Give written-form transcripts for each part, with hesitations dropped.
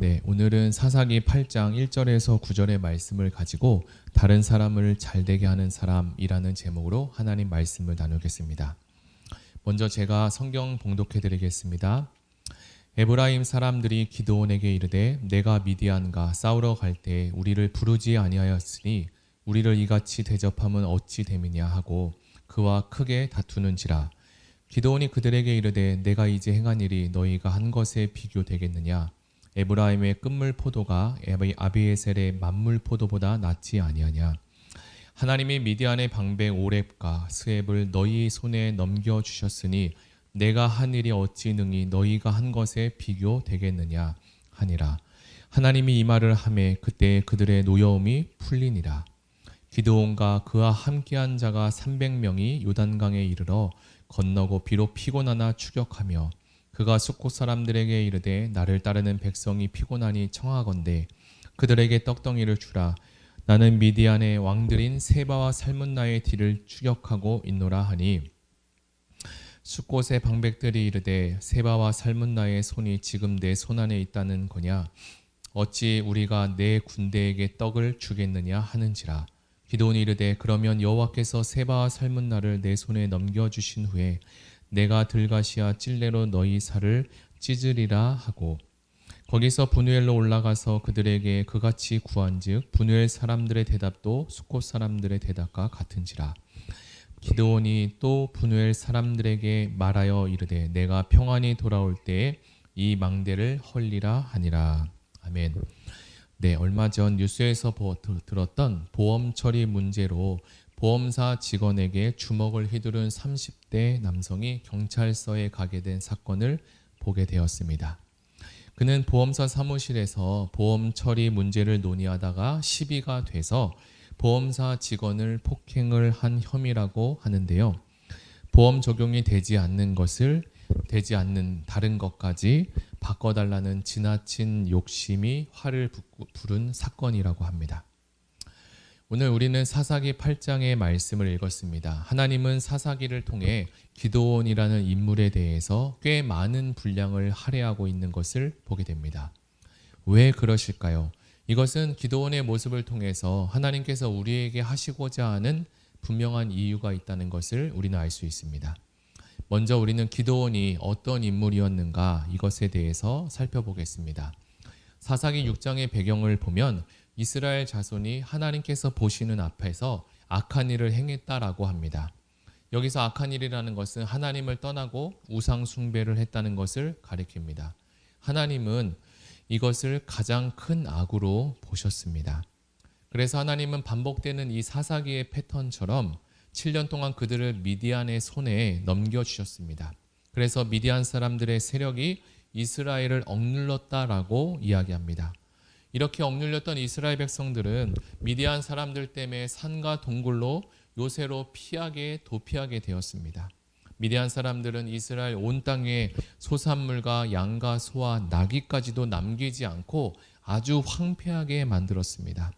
네, 오늘은 사사기 8장 1절에서 9절의 말씀을 가지고 다른 사람을 잘되게 하는 사람이라는 제목으로 하나님 말씀을 나누겠습니다. 먼저 제가 성경 봉독해 드리겠습니다. 에브라임 사람들이 기드온에게 이르되 내가 미디안과 싸우러 갈 때 우리를 부르지 아니하였으니 우리를 이같이 대접함은 어찌 됨이냐 하고 그와 크게 다투는지라. 기드온이 그들에게 이르되 내가 이제 행한 일이 너희가 한 것에 비교되겠느냐. 에브라임의 끝물 포도가 아비에셀의 만물 포도보다 낫지 아니하냐. 하나님이 미디안의 방백 오렙과 스앱을 너희 손에 넘겨주셨으니 내가 한 일이 어찌 능히 너희가 한 것에 비교되겠느냐 하니라. 하나님이 이 말을 하매 그때 그들의 노여움이 풀리니라. 기드온과 그와 함께한 자가 300명이 요단강에 이르러 건너고 비록 피곤하나 추격하며 그가 숫곳 사람들에게 이르되 나를 따르는 백성이 피곤하니 청하건대 그들에게 떡덩이를 주라. 나는 미디안의 왕들인 세바와 살문나의 뒤를 추격하고 있노라 하니 숫곳의 방백들이 이르되 세바와 살문나의 손이 지금 내 손 안에 있다는 거냐. 어찌 우리가 내 군대에게 떡을 주겠느냐 하는지라. 기드온이 이르되 그러면 여호와께서 세바와 살문나를 내 손에 넘겨주신 후에 내가 들가시와 찔레로 너희 살을 찢으리라 하고 거기서 브누엘로 올라가서 그들에게 그같이 구한즉 브누엘 사람들의 대답도 숫곳 사람들의 대답과 같은지라. 기드온이 또 브누엘 사람들에게 말하여 이르되 내가 평안히 돌아올 때에 이 망대를 헐리라 하니라. 아멘. 네, 얼마 전 뉴스에서 들었던 보험 처리 문제로 보험사 직원에게 주먹을 휘두른 30대 남성이 경찰서에 가게 된 사건을 보게 되었습니다. 그는 보험사 사무실에서 보험 처리 문제를 논의하다가 시비가 돼서 보험사 직원을 폭행을 한 혐의라고 하는데요. 보험 적용이 되지 않는 다른 것까지 바꿔달라는 지나친 욕심이 화를 부른 사건이라고 합니다. 오늘 우리는 사사기 8장의 말씀을 읽었습니다. 하나님은 사사기를 통해 기드온이라는 인물에 대해서 꽤 많은 분량을 할애하고 있는 것을 보게 됩니다. 왜 그러실까요? 이것은 기드온의 모습을 통해서 하나님께서 우리에게 하시고자 하는 분명한 이유가 있다는 것을 우리는 알 수 있습니다. 먼저 우리는 기드온이 어떤 인물이었는가 이것에 대해서 살펴보겠습니다. 사사기 6장의 배경을 보면 이스라엘 자손이 하나님께서 보시는 앞에서 악한 일을 행했다라고 합니다. 여기서 악한 일이라는 것은 하나님을 떠나고 우상 숭배를 했다는 것을 가리킵니다. 하나님은 이것을 가장 큰 악으로 보셨습니다. 그래서 하나님은 반복되는 이 사사기의 패턴처럼 7년 동안 그들을 미디안의 손에 넘겨주셨습니다. 그래서 미디안 사람들의 세력이 이스라엘을 억눌렀다라고 이야기합니다. 이렇게 억눌렸던 이스라엘 백성들은 미디안 사람들 때문에 산과 동굴로 요새로 도피하게 되었습니다. 미디안 사람들은 이스라엘 온 땅에 소산물과 양과 소와 나귀까지도 남기지 않고 아주 황폐하게 만들었습니다.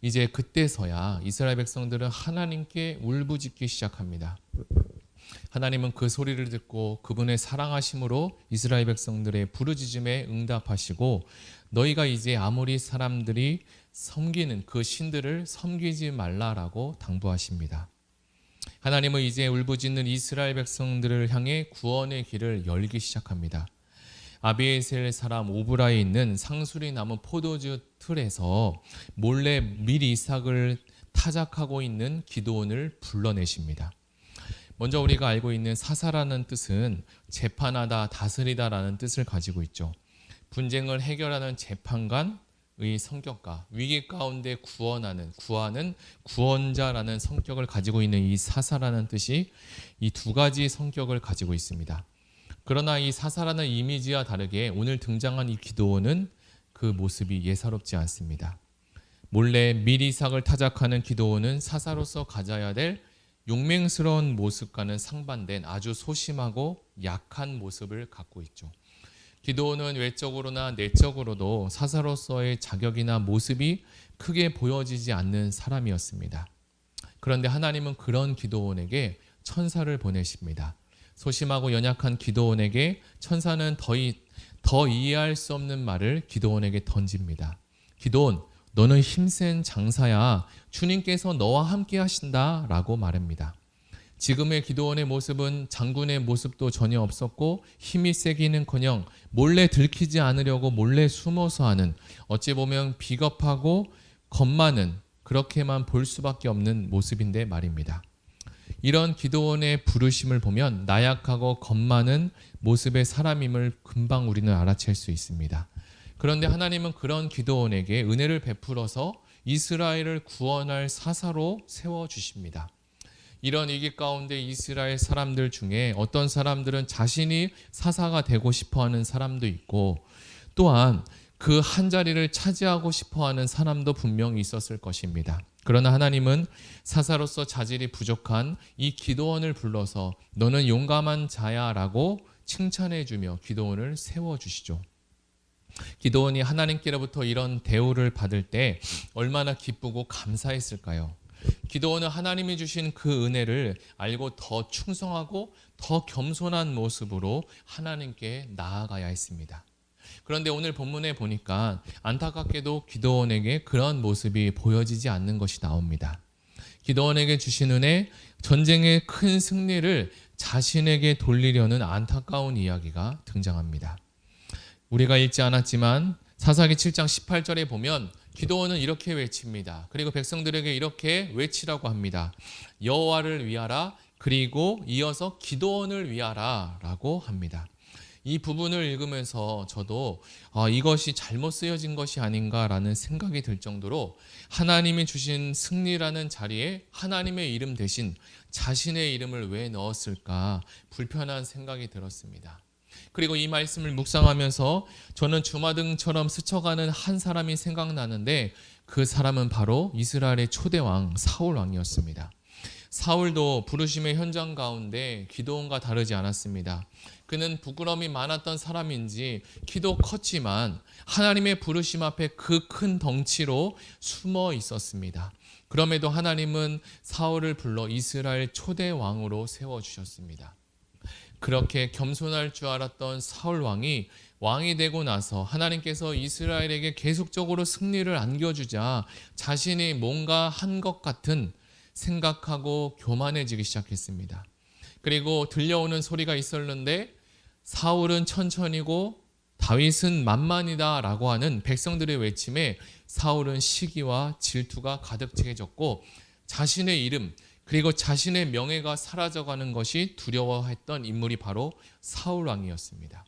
이제 그때서야 이스라엘 백성들은 하나님께 울부짖기 시작합니다. 하나님은 그 소리를 듣고 그분의 사랑하심으로 이스라엘 백성들의 부르짖음에 응답하시고 너희가 이제 아모리 사람들이 섬기는 그 신들을 섬기지 말라라고 당부하십니다. 하나님은 이제 울부짖는 이스라엘 백성들을 향해 구원의 길을 열기 시작합니다. 아비에셀 사람 오브라에 있는 상수리 나무 포도주 틀에서 몰래 미리 이삭을 타작하고 있는 기드온을 불러내십니다. 먼저 우리가 알고 있는 사사라는 뜻은 재판하다, 다스리다라는 뜻을 가지고 있죠. 분쟁을 해결하는 재판관의 성격과 위기 가운데 구하는 구원자라는 성격을 가지고 있는 이 사사라는 뜻이 이 두 가지 성격을 가지고 있습니다. 그러나 이 사사라는 이미지와 다르게 오늘 등장한 이 기드온은 그 모습이 예사롭지 않습니다. 몰래 미리삭을 타작하는 기드온은 사사로서 가져야 될 용맹스러운 모습과는 상반된 아주 소심하고 약한 모습을 갖고 있죠. 기드온은 외적으로나 내적으로도 사사로서의 자격이나 모습이 크게 보여지지 않는 사람이었습니다. 그런데 하나님은 그런 기드온에게 천사를 보내십니다. 소심하고 연약한 기드온에게 천사는 더 이해할 수 없는 말을 기드온에게 던집니다. 기드온, 너는 힘센 장사야. 주님께서 너와 함께 하신다 라고 말합니다. 지금의 기드온의 모습은 장군의 모습도 전혀 없었고 힘이 세기는커녕 몰래 들키지 않으려고 몰래 숨어서 하는, 어찌 보면 비겁하고 겁 많은, 그렇게만 볼 수밖에 없는 모습인데 말입니다. 이런 기드온의 부르심을 보면 나약하고 겁 많은 모습의 사람임을 금방 우리는 알아챌 수 있습니다. 그런데 하나님은 그런 기드온에게 은혜를 베풀어서 이스라엘을 구원할 사사로 세워주십니다. 이런 위기 가운데 이스라엘 사람들 중에 어떤 사람들은 자신이 사사가 되고 싶어하는 사람도 있고, 또한 그 한 자리를 차지하고 싶어하는 사람도 분명히 있었을 것입니다. 그러나 하나님은 사사로서 자질이 부족한 이 기드온을 불러서 너는 용감한 자야 라고 칭찬해주며 기드온을 세워주시죠. 기드온이 하나님께로부터 이런 대우를 받을 때 얼마나 기쁘고 감사했을까요? 기드온은 하나님이 주신 그 은혜를 알고 더 충성하고 더 겸손한 모습으로 하나님께 나아가야 했습니다. 그런데 오늘 본문에 보니까 안타깝게도 기드온에게 그런 모습이 보여지지 않는 것이 나옵니다. 기드온에게 주신 은혜, 전쟁의 큰 승리를 자신에게 돌리려는 안타까운 이야기가 등장합니다. 우리가 읽지 않았지만 사사기 7장 18절에 보면 기드온은 이렇게 외칩니다. 그리고 백성들에게 이렇게 외치라고 합니다. 여호와를 위하라, 그리고 이어서 기드온을 위하라 라고 합니다. 이 부분을 읽으면서 저도 이것이 잘못 쓰여진 것이 아닌가라는 생각이 들 정도로 하나님이 주신 승리라는 자리에 하나님의 이름 대신 자신의 이름을 왜 넣었을까 불편한 생각이 들었습니다. 그리고 이 말씀을 묵상하면서 저는 주마등처럼 스쳐가는 한 사람이 생각나는데, 그 사람은 바로 이스라엘의 초대왕 사울 왕이었습니다. 사울도 부르심의 현장 가운데 기드온과 다르지 않았습니다. 그는 부끄러움이 많았던 사람인지 키도 컸지만 하나님의 부르심 앞에 그 큰 덩치로 숨어 있었습니다. 그럼에도 하나님은 사울을 불러 이스라엘 초대왕으로 세워주셨습니다. 그렇게 겸손할 줄 알았던 사울 왕이 되고 나서 하나님께서 이스라엘에게 계속적으로 승리를 안겨주자 자신이 뭔가 한 것 같은 생각하고 교만해지기 시작했습니다. 그리고 들려오는 소리가 있었는데 사울은 천천히고 다윗은 만만이다 라고 하는 백성들의 외침에 사울은 시기와 질투가 가득 채해졌고 자신의 이름 그리고 자신의 명예가 사라져가는 것이 두려워했던 인물이 바로 사울 왕이었습니다.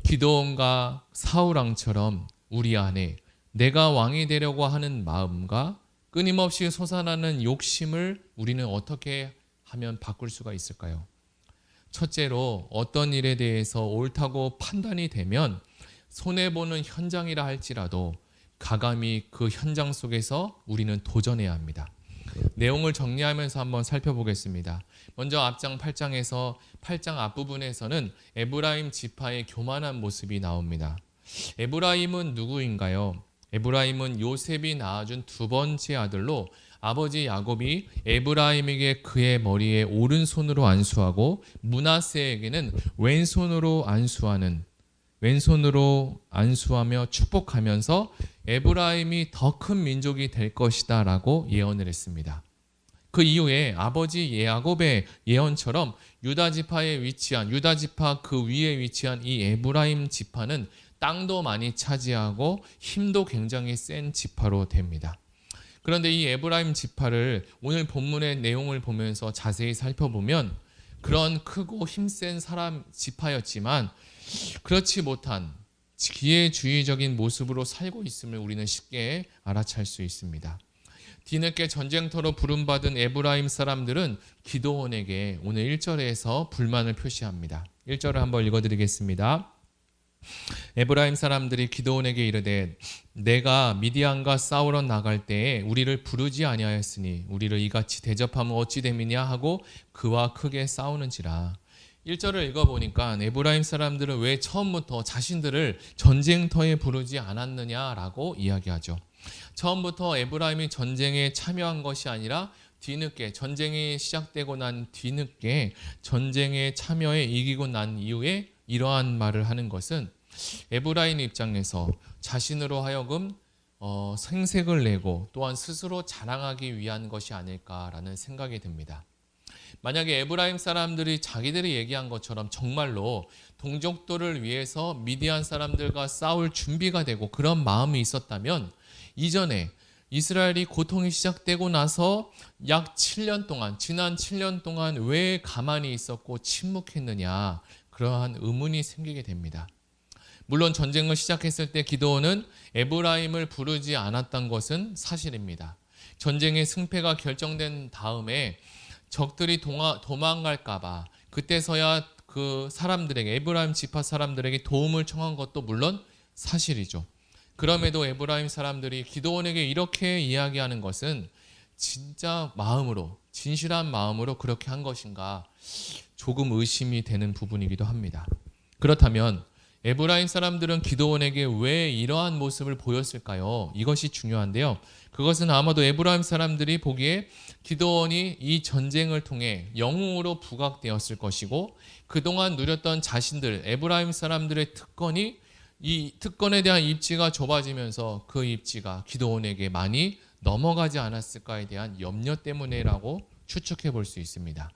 기드온과 사울 왕처럼 우리 안에 내가 왕이 되려고 하는 마음과 끊임없이 솟아나는 욕심을 우리는 어떻게 하면 바꿀 수가 있을까요? 첫째로 어떤 일에 대해서 옳다고 판단이 되면 손해보는 현장이라 할지라도 가감히 그 현장 속에서 우리는 도전해야 합니다. 내용을 정리하면서 한번 살펴보겠습니다. 먼저 앞장 8장에서 8장 앞부분에서는 에브라임 지파의 교만한 모습이 나옵니다. 에브라임은 누구인가요? 에브라임은 요셉이 낳아준 두 번째 아들로 아버지 야곱이 에브라임에게 그의 머리에 오른손으로 안수하고 므낫세에게는 왼손으로 안수하며 축복하면서 에브라임이 더 큰 민족이 될 것이다 라고 예언을 했습니다. 그 이후에 아버지 야곱의 예언처럼 유다 지파 그 위에 위치한 이 에브라임 지파는 땅도 많이 차지하고 힘도 굉장히 센 지파로 됩니다. 그런데 이 에브라임 지파를 오늘 본문의 내용을 보면서 자세히 살펴보면 그런 크고 힘센 지파였지만 그렇지 못한 기회주의적인 모습으로 살고 있음을 우리는 쉽게 알아챌 수 있습니다. 뒤늦게 전쟁터로 부름받은 에브라임 사람들은 기드온에게 오늘 1절에서 불만을 표시합니다. 1절을 한번 읽어드리겠습니다. 에브라임 사람들이 기드온에게 이르되 내가 미디안과 싸우러 나갈 때에 우리를 부르지 아니하였으니 우리를 이같이 대접하면 어찌 됨이냐 하고 그와 크게 싸우는지라. 1절을 읽어보니까 에브라임 사람들은 왜 처음부터 자신들을 전쟁터에 부르지 않았느냐라고 이야기하죠. 처음부터 에브라임이 전쟁에 참여한 것이 아니라 뒤늦게 전쟁이 시작되고 난 뒤늦게 전쟁에 참여해 이기고 난 이후에 이러한 말을 하는 것은 에브라임 입장에서 자신으로 하여금 생색을 내고 또한 스스로 자랑하기 위한 것이 아닐까라는 생각이 듭니다. 만약에 에브라임 사람들이 자기들이 얘기한 것처럼 정말로 동족들을 위해서 미디안 사람들과 싸울 준비가 되고 그런 마음이 있었다면 이전에 이스라엘이 고통이 시작되고 나서 약 7년 동안, 지난 7년 동안 왜 가만히 있었고 침묵했느냐, 그러한 의문이 생기게 됩니다. 물론 전쟁을 시작했을 때 기드온은 에브라임을 부르지 않았던 것은 사실입니다. 전쟁의 승패가 결정된 다음에 적들이 도망갈까봐 그때서야 그 사람들에게, 에브라임 지파 사람들에게 도움을 청한 것도 물론 사실이죠. 그럼에도 에브라임 사람들이 기드온에게 이렇게 이야기하는 것은 진짜 마음으로, 진실한 마음으로 그렇게 한 것인가 조금 의심이 되는 부분이기도 합니다. 그렇다면 에브라임 사람들은 기드온에게 왜 이러한 모습을 보였을까요? 이것이 중요한데요. 그것은 아마도 에브라임 사람들이 보기에 기드온이 이 전쟁을 통해 영웅으로 부각되었을 것이고 그동안 누렸던 자신들, 에브라임 사람들의 특권이 이 특권에 대한 입지가 좁아지면서 그 입지가 기드온에게 많이 넘어가지 않았을까에 대한 염려 때문이라고 추측해 볼 수 있습니다.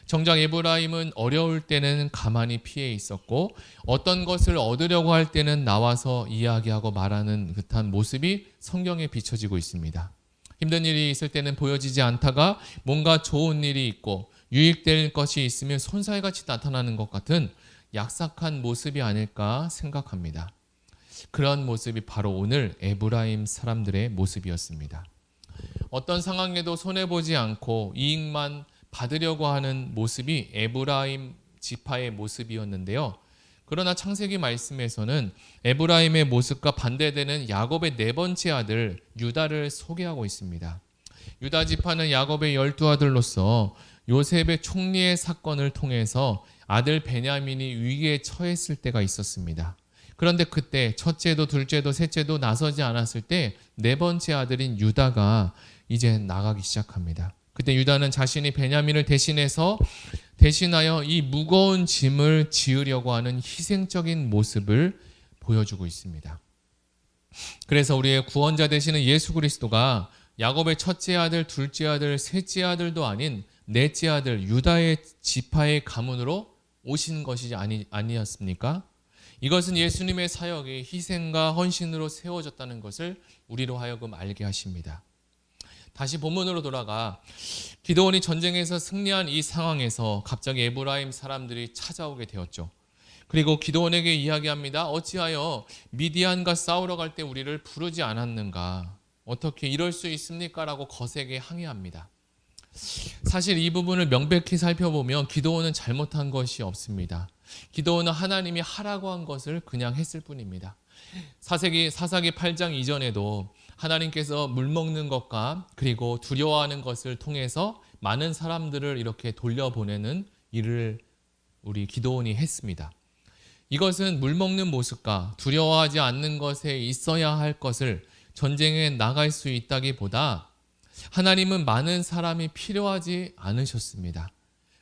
정작 에브라임은 어려울 때는 가만히 피해 있었고 어떤 것을 얻으려고 할 때는 나와서 이야기하고 말하는 듯한 모습이 성경에 비춰지고 있습니다. 힘든 일이 있을 때는 보여지지 않다가 뭔가 좋은 일이 있고 유익될 것이 있으면 손살같이 나타나는 것 같은 약삭한 모습이 아닐까 생각합니다. 그런 모습이 바로 오늘 에브라임 사람들의 모습이었습니다. 어떤 상황에도 손해보지 않고 이익만 받으려고 하는 모습이 에브라임 지파의 모습이었는데요. 그러나 창세기 말씀에서는 에브라임의 모습과 반대되는 야곱의 네 번째 아들 유다를 소개하고 있습니다. 유다 지파는 야곱의 12아들로서 요셉의 총리의 사건을 통해서 아들 베냐민이 위기에 처했을 때가 있었습니다. 그런데 그때 첫째도 둘째도 셋째도 나서지 않았을 때 네 번째 아들인 유다가 이제 나가기 시작합니다. 그때 유다는 자신이 베냐민을 대신하여 이 무거운 짐을 지으려고 하는 희생적인 모습을 보여주고 있습니다. 그래서 우리의 구원자 되시는 예수 그리스도가 야곱의 첫째 아들, 둘째 아들, 셋째 아들도 아닌 넷째 아들 유다의 지파의 가문으로 오신 것이 아니었습니까? 이것은 예수님의 사역이 희생과 헌신으로 세워졌다는 것을 우리로 하여금 알게 하십니다. 다시 본문으로 돌아가 기드온이 전쟁에서 승리한 이 상황에서 갑자기 에브라임 사람들이 찾아오게 되었죠. 그리고 기드온에게 이야기합니다. 어찌하여 미디안과 싸우러 갈 때 우리를 부르지 않았는가? 어떻게 이럴 수 있습니까? 라고 거세게 항의합니다. 사실 이 부분을 명백히 살펴보면 기드온은 잘못한 것이 없습니다. 기드온은 하나님이 하라고 한 것을 그냥 했을 뿐입니다. 사사기 8장 이전에도 하나님께서 물 먹는 것과 그리고 두려워하는 것을 통해서 많은 사람들을 이렇게 돌려보내는 일을 우리 기드온이 했습니다. 이것은 물 먹는 모습과 두려워하지 않는 것에 있어야 할 것을 전쟁에 나갈 수 있다기보다 하나님은 많은 사람이 필요하지 않으셨습니다.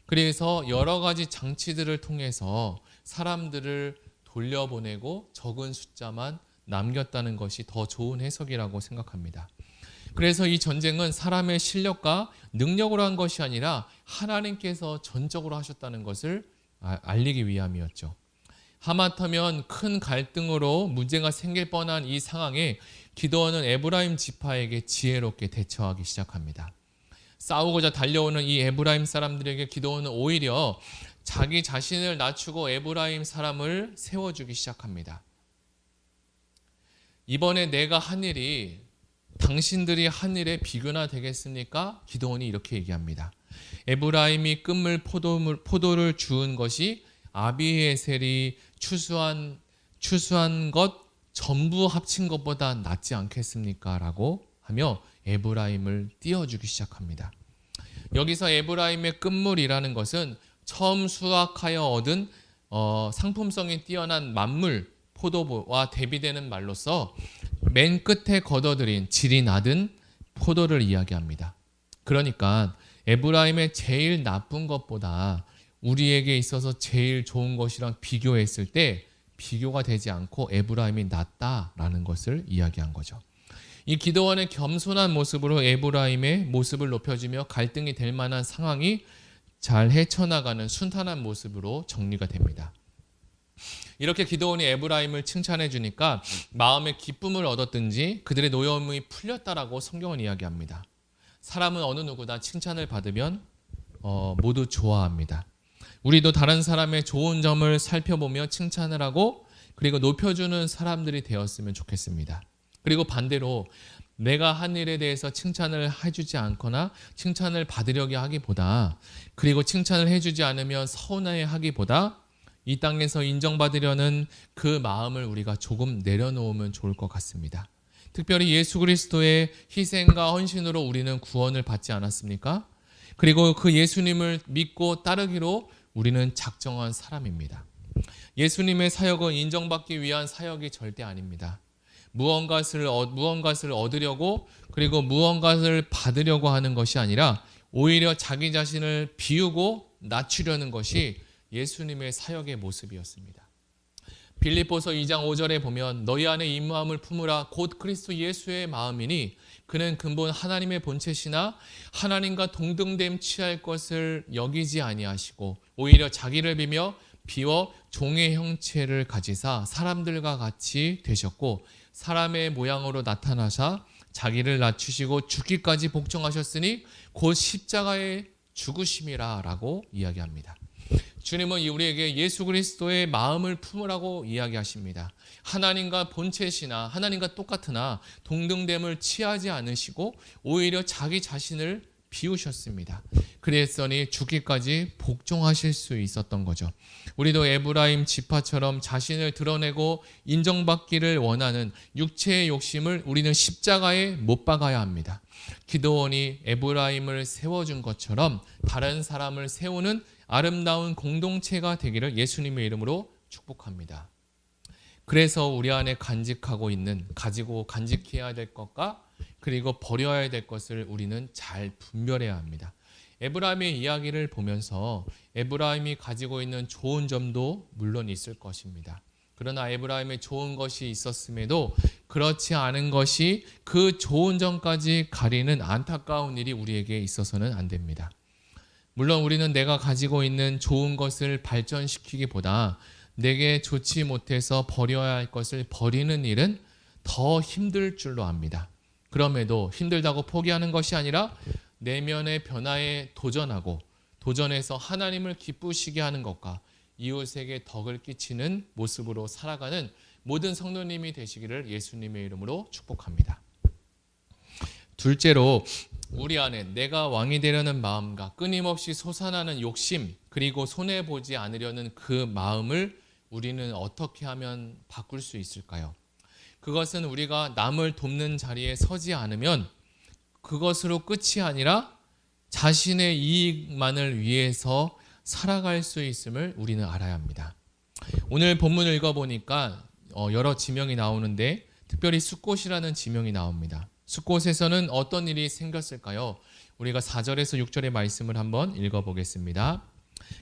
그래서 여러 가지 장치들을 통해서 사람들을 돌려보내고 적은 숫자만 남겼다는 것이 더 좋은 해석이라고 생각합니다. 그래서 이 전쟁은 사람의 실력과 능력으로 한 것이 아니라 하나님께서 전적으로 하셨다는 것을 알리기 위함이었죠. 하마터면 큰 갈등으로 문제가 생길 뻔한 이 상황에 기드온은 에브라임 지파에게 지혜롭게 대처하기 시작합니다. 싸우고자 달려오는 이 에브라임 사람들에게 기드온은 오히려 자기 자신을 낮추고 에브라임 사람을 세워주기 시작합니다. 이번에 내가 한 일이 당신들이 한 일에 비교나 되겠습니까? 기드온이 이렇게 얘기합니다. 에브라임이 끝물 포도를 주운 것이 아비에셀이 추수한 것 전부 합친 것보다 낫지 않겠습니까? 라고 하며 에브라임을 띄워주기 시작합니다. 여기서 에브라임의 끝물이라는 것은 처음 수확하여 얻은 상품성이 뛰어난 만물, 포도와 대비되는 말로서 맨 끝에 걷어들인 질이 낮은 포도를 이야기합니다. 그러니까 에브라임의 제일 나쁜 것보다 우리에게 있어서 제일 좋은 것이랑 비교했을 때 비교가 되지 않고 에브라임이 낫다라는 것을 이야기한 거죠. 이 기드온의 겸손한 모습으로 에브라임의 모습을 높여주며 갈등이 될 만한 상황이 잘 헤쳐나가는 순탄한 모습으로 정리가 됩니다. 이렇게 기드온이 에브라임을 칭찬해 주니까 마음의 기쁨을 얻었든지 그들의 노여움이 풀렸다라고 성경은 이야기합니다. 사람은 어느 누구나 칭찬을 받으면 모두 좋아합니다. 우리도 다른 사람의 좋은 점을 살펴보며 칭찬을 하고 그리고 높여주는 사람들이 되었으면 좋겠습니다. 그리고 반대로 내가 한 일에 대해서 칭찬을 해주지 않거나 칭찬을 받으려고 하기보다 그리고 칭찬을 해주지 않으면 서운해 하기보다 이 땅에서 인정받으려는 그 마음을 우리가 조금 내려놓으면 좋을 것 같습니다. 특별히 예수 그리스도의 희생과 헌신으로 우리는 구원을 받지 않았습니까? 그리고 그 예수님을 믿고 따르기로 우리는 작정한 사람입니다. 예수님의 사역은 인정받기 위한 사역이 절대 아닙니다. 무언가를 얻으려고 그리고 무언가를 받으려고 하는 것이 아니라 오히려 자기 자신을 비우고 낮추려는 것이 예수님의 사역의 모습이었습니다. 빌립보서 2장 5절에 보면 너희 안에 이 마음을 품으라 곧 그리스도 예수의 마음이니 그는 근본 하나님의 본체시나 하나님과 동등됨 취할 것을 여기지 아니하시고 오히려 자기를 비워 종의 형체를 가지사 사람들과 같이 되셨고 사람의 모양으로 나타나사 자기를 낮추시고 죽기까지 복종하셨으니 곧 십자가에 죽으심이라 라고 이야기합니다. 주님은 우리에게 예수 그리스도의 마음을 품으라고 이야기하십니다. 하나님과 본체시나 하나님과 똑같으나 동등됨을 취하지 않으시고 오히려 자기 자신을 비우셨습니다. 그랬으니 죽기까지 복종하실 수 있었던 거죠. 우리도 에브라임 지파처럼 자신을 드러내고 인정받기를 원하는 육체의 욕심을 우리는 십자가에 못 박아야 합니다. 기드온이 에브라임을 세워준 것처럼 다른 사람을 세우는 아름다운 공동체가 되기를 예수님의 이름으로 축복합니다. 그래서 우리 안에 가지고 간직해야 될 것과 그리고 버려야 될 것을 우리는 잘 분별해야 합니다. 에브라임의 이야기를 보면서 에브라임이 가지고 있는 좋은 점도 물론 있을 것입니다. 그러나 에브라임의 좋은 것이 있었음에도 그렇지 않은 것이 그 좋은 점까지 가리는 안타까운 일이 우리에게 있어서는 안 됩니다. 물론 우리는 내가 가지고 있는 좋은 것을 발전시키기보다 내게 좋지 못해서 버려야 할 것을 버리는 일은 더 힘들 줄로 압니다. 그럼에도 힘들다고 포기하는 것이 아니라 내면의 변화에 도전해서 하나님을 기쁘시게 하는 것과 이웃에게 덕을 끼치는 모습으로 살아가는 모든 성도님이 되시기를 예수님의 이름으로 축복합니다. 둘째로 우리 안에 내가 왕이 되려는 마음과 끊임없이 솟아나는 욕심 그리고 손해보지 않으려는 그 마음을 우리는 어떻게 하면 바꿀 수 있을까요? 그것은 우리가 남을 돕는 자리에 서지 않으면 그것으로 끝이 아니라 자신의 이익만을 위해서 살아갈 수 있음을 우리는 알아야 합니다. 오늘 본문을 읽어보니까 여러 지명이 나오는데 특별히 숫곳이라는 지명이 나옵니다. 숫곳에서는 어떤 일이 생겼을까요? 우리가 4절에서 6절의 말씀을 한번 읽어보겠습니다.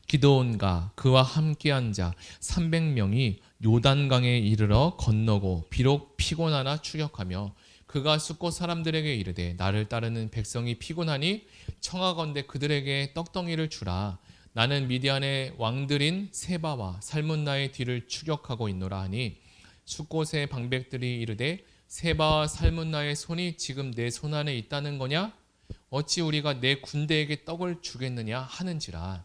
기드온과 그와 함께한 자 300명이 요단강에 이르러 건너고 비록 피곤하나 추격하며 그가 숫곳 사람들에게 이르되 나를 따르는 백성이 피곤하니 청하건대 그들에게 떡덩이를 주라. 나는 미디안의 왕들인 세바와 살문나의 뒤를 추격하고 있노라 하니 숫곳의 방백들이 이르되 세바와 살문나의 손이 지금 내 손 안에 있다는 거냐? 어찌 우리가 내 군대에게 떡을 주겠느냐 하는지라.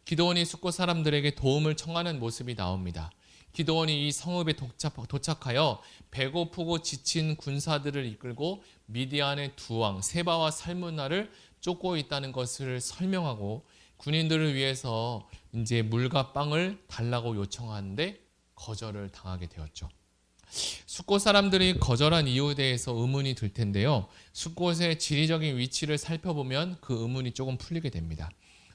기드온이 숫곳 사람들에게 도움을 청하는 모습이 나옵니다. 기드온이 이 성읍에 도착하여 배고프고 지친 군사들을 이끌고 미디안의 두 왕 세바와 살문나를 쫓고 있다는 것을 설명하고 군인들을 위해서 이제 물과 빵을 달라고 요청하는데 거절을 당하게 되었죠. 숫곳 사람들이 거절한 이유에 대해서 의문이 들 텐데요. 숫곳의 지리적인 위치를 살펴보면 그 의문이 조금 풀리게 됩니다.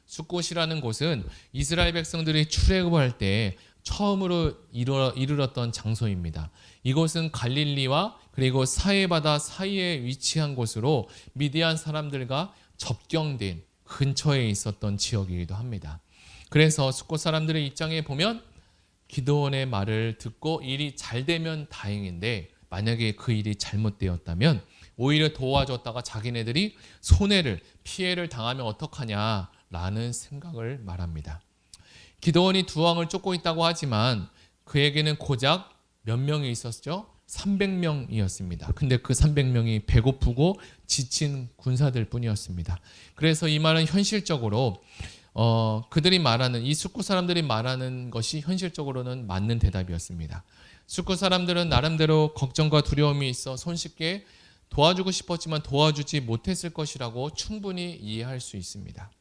숫곳이라는 곳은 이스라엘 백성들이 출애굽할 때 처음으로 이르렀던 장소입니다. 이곳은 갈릴리와 그리고 사해바다 사이에 위치한 곳으로 미디안 사람들과 접경된 근처에 있었던 지역이기도 합니다. 그래서 숫곳 사람들의 입장에 보면 기드온의 말을 듣고 일이 잘 되면 다행인데 만약에 그 일이 잘못되었다면 오히려 도와줬다가 자기네들이 손해를 피해를 당하면 어떡하냐라는 생각을 말합니다. 기드온이 두 왕을 쫓고 있다고 하지만 그에게는 고작 몇 명이 있었죠? 300명이었습니다. 근데 그 300명이 배고프고 지친 군사들 뿐이었습니다. 그래서 이 말은 현실적으로 그들이 말하는 이 숫곳 사람들이 말하는 것이 현실적으로는 맞는 대답이었습니다. 숫곳 사람들은 나름대로 걱정과 두려움이 있어 손쉽게 도와주고 싶었지만 도와주지 못했을 것이라고 충분히 이해할 수 있습니다.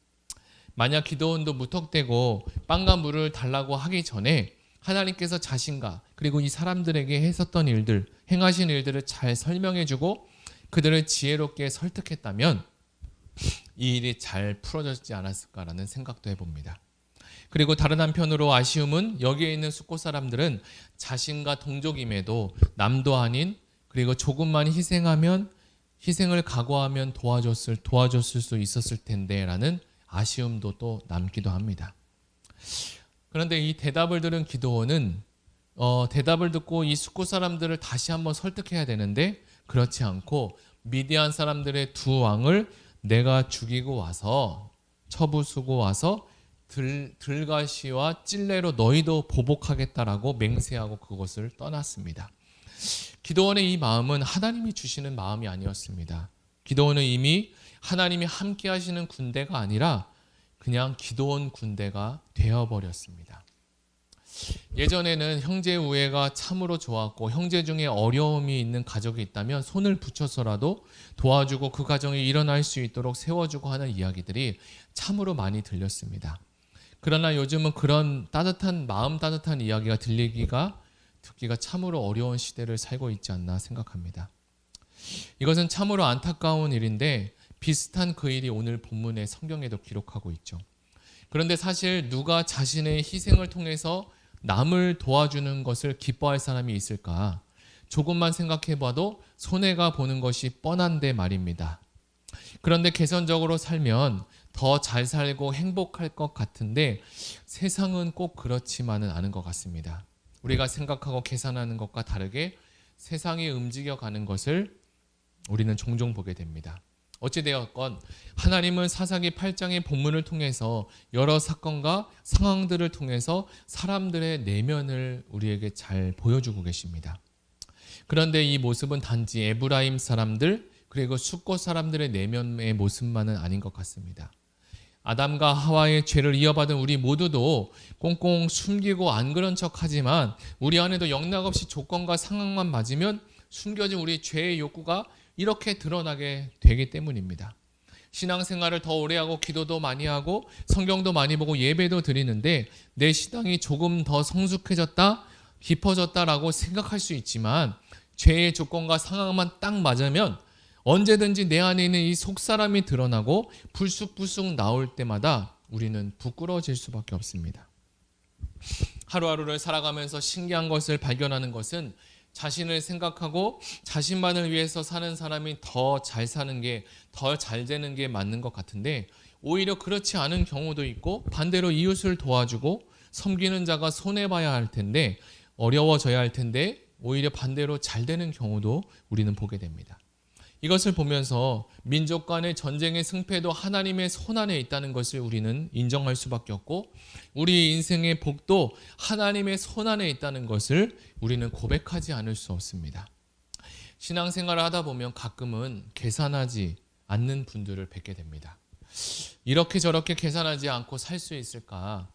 만약 기드온도 무턱대고 빵과 물을 달라고 하기 전에 하나님께서 자신과 그리고 이 사람들에게 했었던 일들, 행하신 일들을 잘 설명해주고 그들을 지혜롭게 설득했다면 이 일이 잘 풀어졌지 않았을까라는 생각도 해봅니다. 그리고 다른 한편으로 아쉬움은 여기에 있는 숫곳 사람들은 자신과 동족임에도 남도 아닌 그리고 조금만 희생을 각오하면 도와줬을 수 있었을 텐데라는 아쉬움도 또 남기도 합니다. 그런데 이 대답을 들은 기드온은 대답을 듣고 이 숫곳 사람들을 다시 한번 설득해야 되는데 그렇지 않고 미디안 사람들의 두 왕을 내가 죽이고 와서 처부수고 와서 들가시와 찔레로 너희도 보복하겠다라고 맹세하고 그것을 떠났습니다. 기드온의 이 마음은 하나님이 주시는 마음이 아니었습니다. 기드온은 이미 하나님이 함께 하시는 군대가 아니라 그냥 기드온 군대가 되어버렸습니다. 예전에는 형제 우애가 참으로 좋았고 형제 중에 어려움이 있는 가족이 있다면 손을 붙여서라도 도와주고 그 가정이 일어날 수 있도록 세워주고 하는 이야기들이 참으로 많이 들렸습니다. 그러나 요즘은 그런 마음 따뜻한 이야기가 듣기가 참으로 어려운 시대를 살고 있지 않나 생각합니다. 이것은 참으로 안타까운 일인데 비슷한 그 일이 오늘 본문의 성경에도 기록하고 있죠. 그런데 사실 누가 자신의 희생을 통해서 남을 도와주는 것을 기뻐할 사람이 있을까? 조금만 생각해봐도 손해가 보는 것이 뻔한데 말입니다. 그런데 개선적으로 살면 더 잘 살고 행복할 것 같은데 세상은 꼭 그렇지만은 않은 것 같습니다. 우리가 생각하고 계산하는 것과 다르게 세상이 움직여가는 것을 우리는 종종 보게 됩니다. 어찌되었건 하나님은 사사기 8장의 본문을 통해서 여러 사건과 상황들을 통해서 사람들의 내면을 우리에게 잘 보여주고 계십니다. 그런데 이 모습은 단지 에브라임 사람들 그리고 숫곳 사람들의 내면의 모습만은 아닌 것 같습니다. 아담과 하와의 죄를 이어받은 우리 모두도 꽁꽁 숨기고 안 그런 척하지만 우리 안에도 영락없이 조건과 상황만 맞으면 숨겨진 우리 죄의 욕구가 이렇게 드러나게 되기 때문입니다. 신앙생활을 더 오래 하고 기도도 많이 하고 성경도 많이 보고 예배도 드리는데 내 신앙이 조금 더 성숙해졌다, 깊어졌다라고 생각할 수 있지만 죄의 조건과 상황만 딱 맞으면 언제든지 내 안에 있는 이 속사람이 드러나고 불쑥불쑥 나올 때마다 우리는 부끄러워질 수밖에 없습니다. 하루하루를 살아가면서 신기한 것을 발견하는 것은 자신을 생각하고 자신만을 위해서 사는 사람이 더 잘 사는 게, 더 잘 되는 게 맞는 것 같은데 오히려 그렇지 않은 경우도 있고 반대로 이웃을 도와주고 섬기는 자가 손해봐야 할 텐데 어려워져야 할 텐데 오히려 반대로 잘 되는 경우도 우리는 보게 됩니다. 이것을 보면서 민족 간의 전쟁의 승패도 하나님의 손안에 있다는 것을 우리는 인정할 수밖에 없고 우리 인생의 복도 하나님의 손안에 있다는 것을 우리는 고백하지 않을 수 없습니다. 신앙생활을 하다 보면 가끔은 계산하지 않는 분들을 뵙게 됩니다. 이렇게 저렇게 계산하지 않고 살 수 있을까?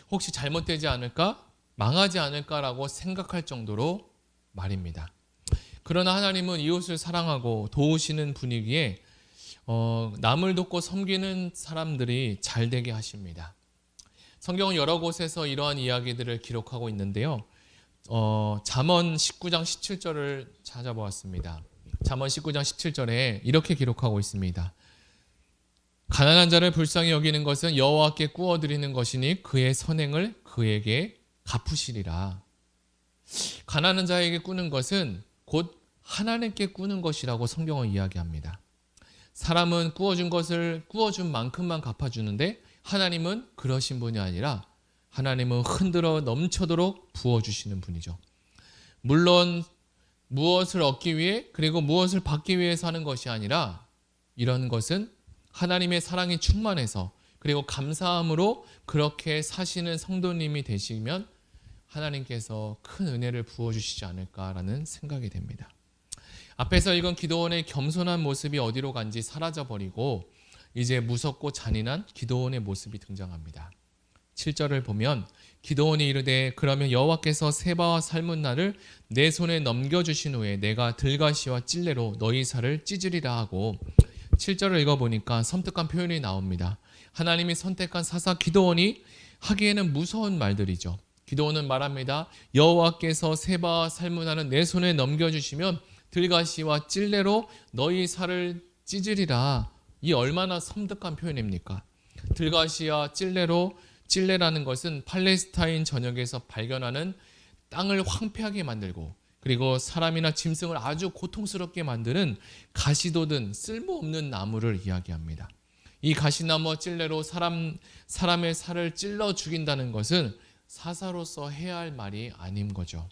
혹시 잘못되지 않을까? 망하지 않을까라고 생각할 정도로 말입니다. 그러나 하나님은 이웃을 사랑하고 도우시는 분위기에 남을 돕고 섬기는 사람들이 잘 되게 하십니다. 성경은 여러 곳에서 이러한 이야기들을 기록하고 있는데요. 잠언 19장 17절을 찾아보았습니다. 잠언 19장 17절에 이렇게 기록하고 있습니다. 가난한 자를 불쌍히 여기는 것은 여호와께 구워드리는 것이니 그의 선행을 그에게 갚으시리라. 가난한 자에게 꾸는 것은 곧 하나님께 꾸는 것이라고 성경은 이야기합니다. 사람은 구워준 것을 구워준 만큼만 갚아주는데 하나님은 그러신 분이 아니라 하나님은 흔들어 넘쳐도록 부어주시는 분이죠. 물론 무엇을 얻기 위해 그리고 무엇을 받기 위해서 하는 것이 아니라 이런 것은 하나님의 사랑이 충만해서 그리고 감사함으로 그렇게 사시는 성도님이 되시면 하나님께서 큰 은혜를 부어주시지 않을까라는 생각이 됩니다. 앞에서 읽은 기도원의 겸손한 모습이 어디로 간지 사라져버리고 이제 무섭고 잔인한 기도원의 모습이 등장합니다. 7절을 보면 기도원이 이르되 그러면 여호와께서 세바와 살문나를 내 손에 넘겨주신 후에 내가 들가시와 찔레로 너희 살을 찢으리라 하고 7절을 읽어보니까 섬뜩한 표현이 나옵니다. 하나님이 선택한 사사 기도원이 하기에는 무서운 말들이죠. 기도원은 말합니다. 여호와께서 세바와 살문나는 내 손에 넘겨주시면 들가시와 찔레로 너희 살을 찢으리라. 이 얼마나 섬뜩한 표현입니까? 들가시와 찔레라는 것은 팔레스타인 전역에서 발견하는 땅을 황폐하게 만들고 그리고 사람이나 짐승을 아주 고통스럽게 만드는 가시돋은 쓸모없는 나무를 이야기합니다. 이 가시나무와 찔레로 사람의 살을 찔러 죽인다는 것은 사사로서 해야 할 말이 아닌 거죠.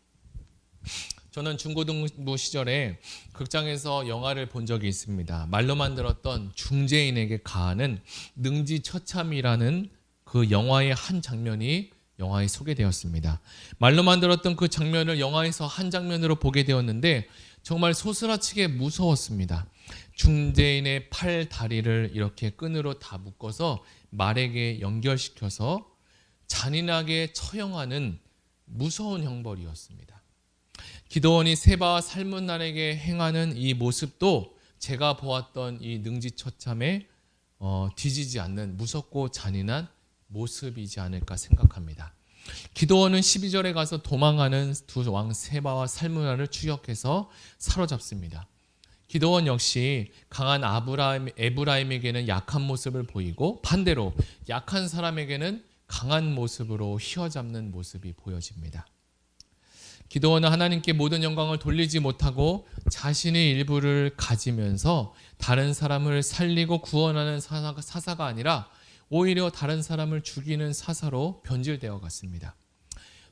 저는 중고등부 시절에 극장에서 영화를 본 적이 있습니다. 말로만 들었던 중재인에게 가하는 능지처참이라는 그 영화의 한 장면이 영화에 소개되었습니다. 말로만 들었던 그 장면을 영화에서 한 장면으로 보게 되었는데 정말 소스라치게 무서웠습니다. 중재인의 팔, 다리를 이렇게 끈으로 다 묶어서 말에게 연결시켜서 잔인하게 처형하는 무서운 형벌이었습니다. 기도원이 세바와 살문난에게 행하는 이 모습도 제가 보았던 이 능지처참에 뒤지지 않는 무섭고 잔인한 모습이지 않을까 생각합니다. 기도원은 12절에 가서 도망하는 두 왕 세바와 살문나를 추격해서 사로잡습니다. 기도원 역시 강한 에브라임에게는 약한 모습을 보이고 반대로 약한 사람에게는 강한 모습으로 휘어잡는 모습이 보여집니다. 기도원은 하나님께 모든 영광을 돌리지 못하고 자신의 일부를 가지면서 다른 사람을 살리고 구원하는 사사가 아니라 오히려 다른 사람을 죽이는 사사로 변질되어 갔습니다.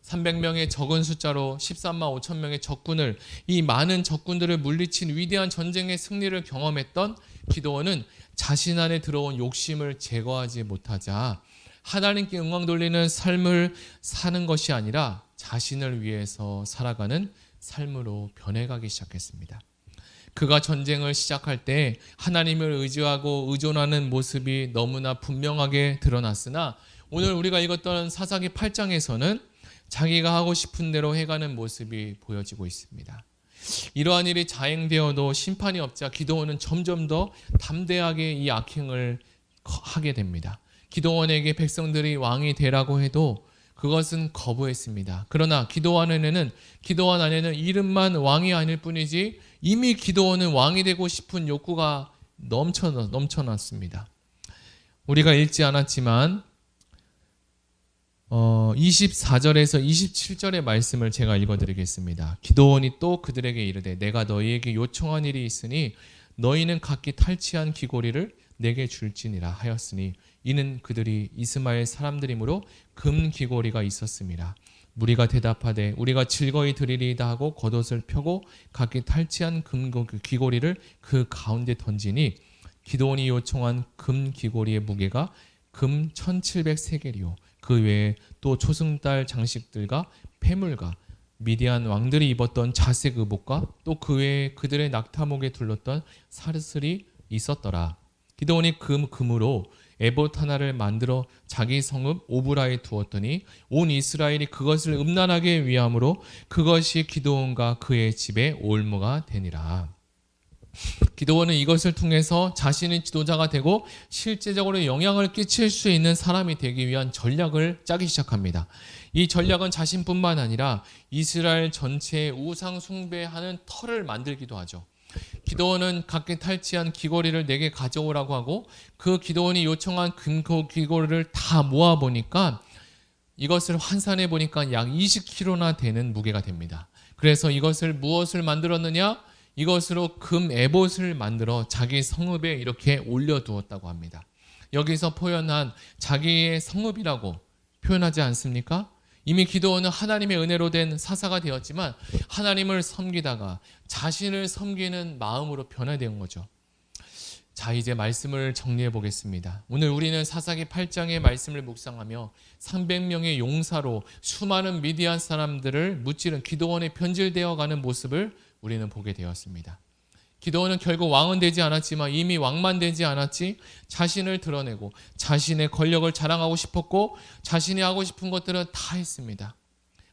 300명의 적은 숫자로 13만 5천 명의 적군을 이 많은 적군들을 물리친 위대한 전쟁의 승리를 경험했던 기도원은 자신 안에 들어온 욕심을 제거하지 못하자 하나님께 영광 돌리는 삶을 사는 것이 아니라 자신을 위해서 살아가는 삶으로 변해가기 시작했습니다. 그가 전쟁을 시작할 때 하나님을 의지하고 의존하는 모습이 너무나 분명하게 드러났으나 오늘 우리가 읽었던 사사기 8장에서는 자기가 하고 싶은 대로 해가는 모습이 보여지고 있습니다. 이러한 일이 자행되어도 심판이 없자 기도원은 점점 더 담대하게 이 악행을 하게 됩니다. 기도원에게 백성들이 왕이 되라고 해도 그것은 거부했습니다. 그러나 기도원 안에는 이름만 왕이 아닐 뿐이지 이미 기도원은 왕이 되고 싶은 욕구가 넘쳐났습니다. 우리가 읽지 않았지만 24절에서 27절의 말씀을 제가 읽어드리겠습니다. 기도원이 또 그들에게 이르되 내가 너희에게 요청한 일이 있으니 너희는 각기 탈취한 귀고리를 내게 줄지니라 하였으니 이는 그들이 이스마엘 사람들이므로 금 귀고리가 있었습니다. 무리가 대답하되 우리가 즐거이 드리리이다 하고 겉옷을 펴고 각기 탈취한 금 귀고리를 그 가운데 던지니 기도원이 요청한 금 귀고리의 무게가 금 1700세겔이요 그 외에 또 초승달 장식들과 폐물과 미디안 왕들이 입었던 자색 의복과 또 그 외에 그들의 낙타목에 둘렀던 사슬이 있었더라. 기도원이 금으로 에봇 하나를 만들어 자기 성읍 오브라에 두었더니 온 이스라엘이 그것을 음란하게 위함으로 그것이 기도원과 그의 집의 올무가 되니라. 기도원은 이것을 통해서 자신의 지도자가 되고 실제적으로 영향을 끼칠 수 있는 사람이 되기 위한 전략을 짜기 시작합니다. 이 전략은 자신뿐만 아니라 이스라엘 전체의 우상 숭배하는 터를 만들기도 하죠. 기도원은 각기 탈취한 귀고리를 내게 가져오라고 하고 그 기도원이 요청한 금 귀고리를 다 모아보니까 이것을 환산해 보니까 약 20kg나 되는 무게가 됩니다. 그래서 이것을 무엇을 만들었느냐? 이것으로 금 에봇을 만들어 자기 성읍에 이렇게 올려두었다고 합니다. 여기서 표현한 자기의 성읍이라고 표현하지 않습니까? 이미 기드온은 하나님의 은혜로 된 사사가 되었지만 하나님을 섬기다가 자신을 섬기는 마음으로 변화된 거죠. 자, 이제 말씀을 정리해 보겠습니다. 오늘 우리는 사사기 8장의 말씀을 묵상하며 300명의 용사로 수많은 미디안 사람들을 무찌른 기드온의 변질되어 가는 모습을 우리는 보게 되었습니다. 기드온은 결국 왕은 되지 않았지만 이미 왕만 되지 않았지 자신을 드러내고 자신의 권력을 자랑하고 싶었고 자신이 하고 싶은 것들은 다 했습니다.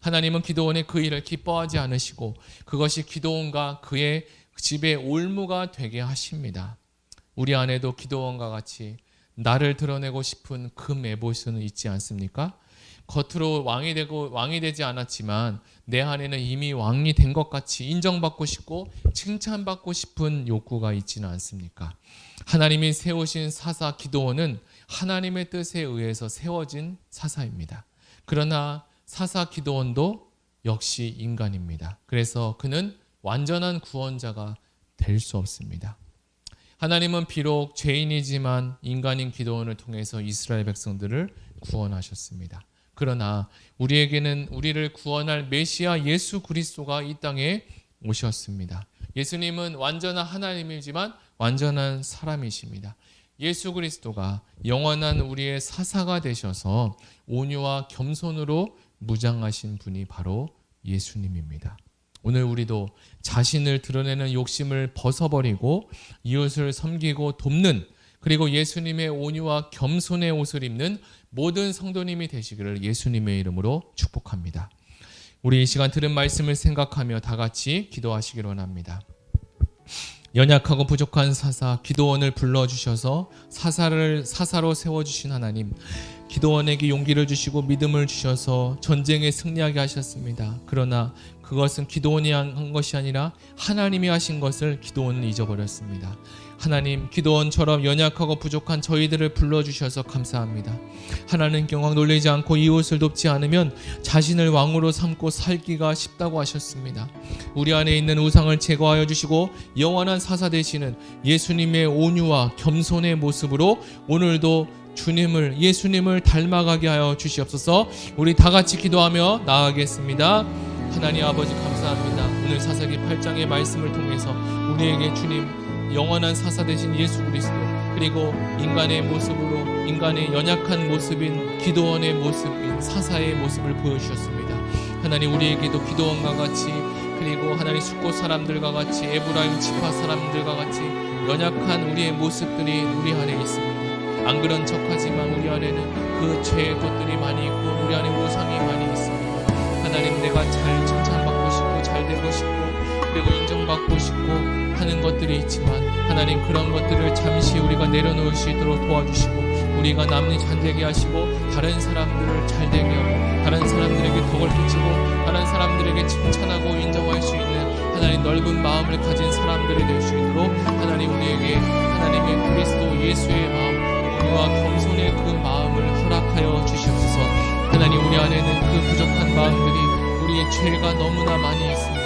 하나님은 기드온의 그 일을 기뻐하지 않으시고 그것이 기드온과 그의 집의 올무가 되게 하십니다. 우리 안에도 기드온과 같이 나를 드러내고 싶은 그 메보스는 있지 않습니까? 겉으로 왕이 되지 않았지만 내 안에는 이미 왕이 된 것 같이 인정받고 싶고 칭찬받고 싶은 욕구가 있지는 않습니까? 하나님이 세우신 사사 기드온은 하나님의 뜻에 의해서 세워진 사사입니다. 그러나 사사 기드온도 역시 인간입니다. 그래서 그는 완전한 구원자가 될 수 없습니다. 하나님은 비록 죄인이지만 인간인 기드온을 통해서 이스라엘 백성들을 구원하셨습니다. 그러나 우리에게는 우리를 구원할 메시아 예수 그리스도가 이 땅에 오셨습니다. 예수님은 완전한 하나님이지만 완전한 사람이십니다. 예수 그리스도가 영원한 우리의 사사가 되셔서 온유와 겸손으로 무장하신 분이 바로 예수님입니다. 오늘 우리도 자신을 드러내는 욕심을 벗어버리고 이웃을 섬기고 돕는 그리고 예수님의 온유와 겸손의 옷을 입는 모든 성도님이 되시기를 예수님의 이름으로 축복합니다. 우리 이 시간 들은 말씀을 생각하며 다 같이 기도하시기를 원합니다. 연약하고 부족한 사사 기드온을 불러주셔서 사사로 세워주신 하나님, 기드온에게 용기를 주시고 믿음을 주셔서 전쟁에 승리하게 하셨습니다. 그러나 그것은 기드온이 한 것이 아니라 하나님이 하신 것을 기드온은 잊어버렸습니다. 하나님, 기드온처럼 연약하고 부족한 저희들을 불러주셔서 감사합니다. 하나님 경황 놀리지 않고 이웃을 돕지 않으면 자신을 왕으로 삼고 살기가 쉽다고 하셨습니다. 우리 안에 있는 우상을 제거하여 주시고 영원한 사사 되시는 예수님의 온유와 겸손의 모습으로 오늘도 예수님을 닮아가게 하여 주시옵소서. 우리 다 같이 기도하며 나아가겠습니다. 하나님 아버지 감사합니다. 오늘 사사기 8장의 말씀을 통해서 우리에게 주님 영원한 사사 되신 예수 그리스도 그리고 인간의 모습으로 인간의 연약한 모습인 기드온의 모습인 사사의 모습을 보여주셨습니다. 하나님 우리에게도 기드온과 같이 그리고 하나님 숫곳 사람들과 같이 에브라임 지파 사람들과 같이 연약한 우리의 모습들이 우리 안에 있습니다. 안 그런 척하지만 우리 안에는 그 죄의 것들이 많이 있고 우리 안에 우상이 많이 있습니다. 하나님 내가 잘 칭찬받고 싶고 잘 되고 싶고 그리고 인정받고 싶고 하는 것들이 있지만 하나님 그런 것들을 잠시 우리가 내려놓을 수 있도록 도와주시고 우리가 남이 잘되게 하시고 다른 사람들을 잘되게 하고 다른 사람들에게 덕을 끼치고 다른 사람들에게 칭찬하고 인정할 수 있는 하나님 넓은 마음을 가진 사람들이 될 수 있도록 하나님 우리에게 하나님의 그리스도 예수의 마음 온유와 겸손의 그 마음을 허락하여 주시옵소서. 하나님 우리 안에는 그 부족한 마음들이 우리의 죄가 너무나 많이 있습니다.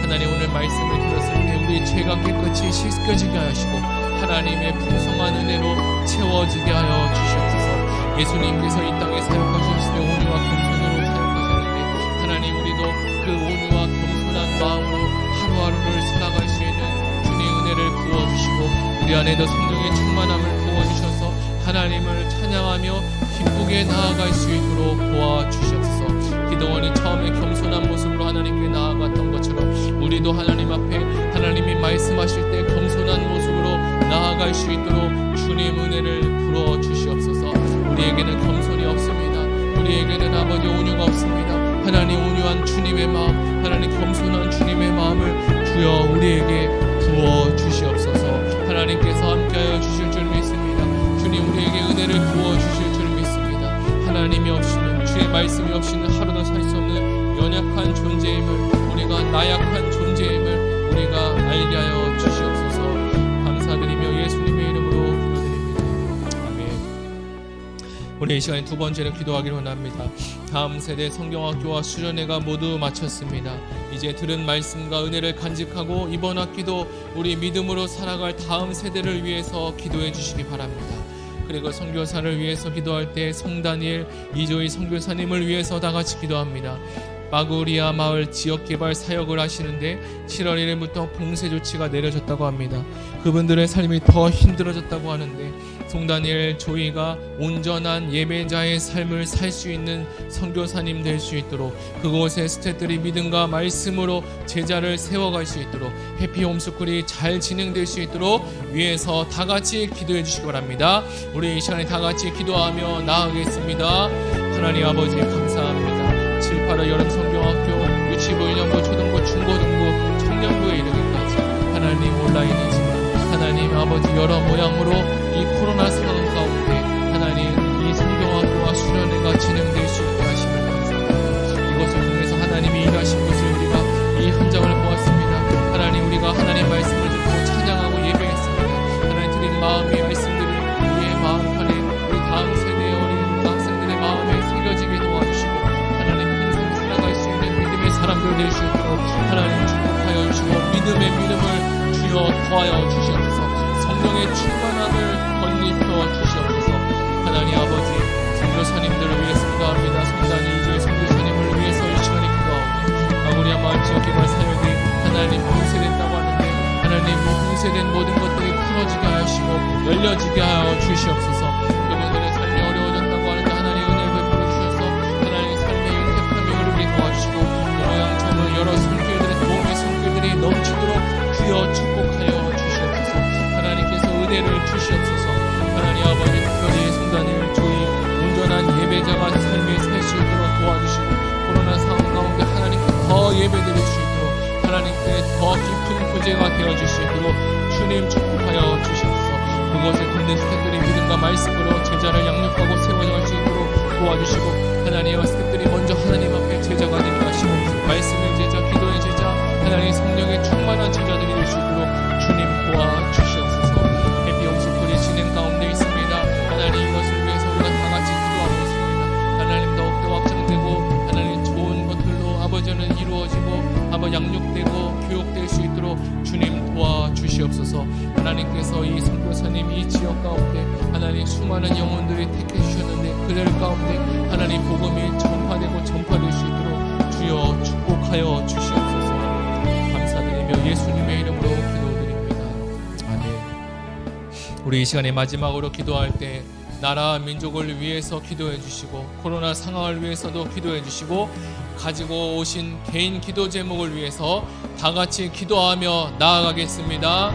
하나님 오늘 말씀을 들었을 때 우리의 죄가 깨끗이 씻겨지게 하시고 하나님의 풍성한 은혜로 채워지게 하여 주시옵소서. 예수님께서 이 땅에 사역하셨을 때 온유와 겸손으로 사역하셨는데 하나님 우리도 그 온유와 겸손한 마음으로 하루하루를 살아갈 수 있는 주님의 은혜를 부어주시고 우리 안에도 성령의 충만함을 부어주셔서 하나님을 찬양하며 기쁘게 나아갈 수 있도록 도와주시옵소서. 기드온이 처음에 겸손한 모습으로 하나님께 나아갔던 것처럼 우리도 하나님 앞에 하나님이 말씀하실 때 겸손한 모습으로 나아갈 수 있도록 주님 은혜를 부어주시옵소서. 우리에게는 겸손이 없습니다. 우리에게는 아버지 온유가 없습니다. 하나님 온유한 주님의 마음 하나님 겸손한 주님의 마음을 주여 우리에게 부어주시옵소서. 하나님께서 함께하여 주실 줄 믿습니다. 주님 우리에게 은혜를 부어주실 줄 믿습니다. 하나님이 없이는 주의 말씀이 없이는 하루도 살 수 없는 연약한 존재임을 우리가 나약한 존재임을 우리가 알게 하여 주시옵소서. 감사드리며 예수님의 이름으로 기도드립니다. 아멘. 우리 이 시간에 두 번째로 기도하기를 원합니다. 다음 세대 성경학교와 수련회가 모두 마쳤습니다. 이제 들은 말씀과 은혜를 간직하고 이번 학기도 우리 믿음으로 살아갈 다음 세대를 위해서 기도해 주시기 바랍니다. 그리고 선교사를 위해서 기도할 때 송다니엘 이조희 선교사님을 위해서 다 같이 기도합니다. 마구리아 마을 지역개발 사역을 하시는데 7월 1일부터 봉쇄 조치가 내려졌다고 합니다. 그분들의 삶이 더 힘들어졌다고 하는데 송다니엘 조이가 온전한 예배자의 삶을 살 수 있는 선교사님 될 수 있도록, 그곳의 스태프들이 믿음과 말씀으로 제자를 세워갈 수 있도록, 해피 홈스쿨이 잘 진행될 수 있도록 위해서 다 같이 기도해 주시기 바랍니다. 우리 이 시간에 다 같이 기도하며 나아가겠습니다. 하나님 아버지 감사합니다. 7, 8월 여름 성경학교 유치부, 1년부, 초등부, 중고등부, 청년부에 이르기까지 하나님 온라인이지만 하나님 아버지 여러 모양으로 이 코로나 상황 가운데 하나님 이 성경학교와 수련회가 진행될 수 있게 하심을 감사합니다. 이것을 통해서 하나님이 일하신 것을 우리가 이 현장을 보았습니다. 하나님 우리가 하나님 말씀을 듣고 찬양하고 예배했습니다. 하나님 드린 마음의 말씀들이 우리의 마음판에 우리 다음 세대의 어린 학생들의 마음에 새겨지게 도와주시고 하나님 평생 살아갈 수 있는 믿음의 사람들 될 수 있도록 하나님 축복하여 주시고 믿음의 믿음을 주여 더하여 주시옵소서. 성령의 충만함을 건립혀 주시옵소서. 하나님 아버지 선교사님들을 위해서 기도합니다. 송다니 이조의 선교사님을 위해서 이 시간에 기도하오니 마구리아 마을 지역개발 사역이 하나님 봉쇄됐다고 하는데 하나님 봉쇄된 모든 것들이 풀어지게 하시고 열려지게 하여 주시옵소서. 그분들의 삶이 어려워졌다고 하는데 하나님 은혜를 베풀어 주셔서 하나님 삶의 윤택함이 흐르게 도와주시고 모양 점을 여러 손길들의 도움의 손길들이 넘치도록 주여 축복하여 주시옵소서. 하나님께서 은혜를 주시옵소서. 하나님 아버지 특별히 송다니엘 조이 온전한 예배자가 삶을 살 수 있도록 도와주시고 코로나 상황 가운데 하나님께 더 예배드릴 수 있도록 하나님께 더 깊은 교제가 되어줄 수 있도록 주님 축복하여 주시옵소서. 그것을 돕는 스태프들이 믿음과 말씀으로 제자를 양육하고 세워갈 수 있도록 도와주시고 하나님의 스태프들이 먼저 하나님 앞에 제자가 되게 하시고 말씀의 제자, 기도의 제자, 하나님의 성령의 충만한 제자들이 될 수 있도록 주님 도와주시옵소서. 해피 홈스쿨이 진행 가운데 있습니다. 하나님 이것을 위해서 우리가 다 같이 기도하고 있습니다. 하나님 더욱더 확장되고 하나님 좋은 것들로 아버지는 이루어지고 아버지 양육되고 교육될 수 있도록 주님 도와주시옵소서. 하나님께서 이 선교사님 이 지역 가운데 하나님 수많은 영혼들이 택해 주셨는데 그들 가운데 하나님 복음이 전파되고 전파될 수 있도록 주여 축복하여 주시옵소서. 감사드리며 예수님의 이름으로 기도드립니다. 아멘. 우리 이 시간에 마지막으로 기도할 때 나라 민족을 위해서 기도해 주시고 코로나 상황을 위해서도 기도해 주시고 가지고 오신 개인 기도 제목을 위해서 다 같이 기도하며 나아가겠습니다.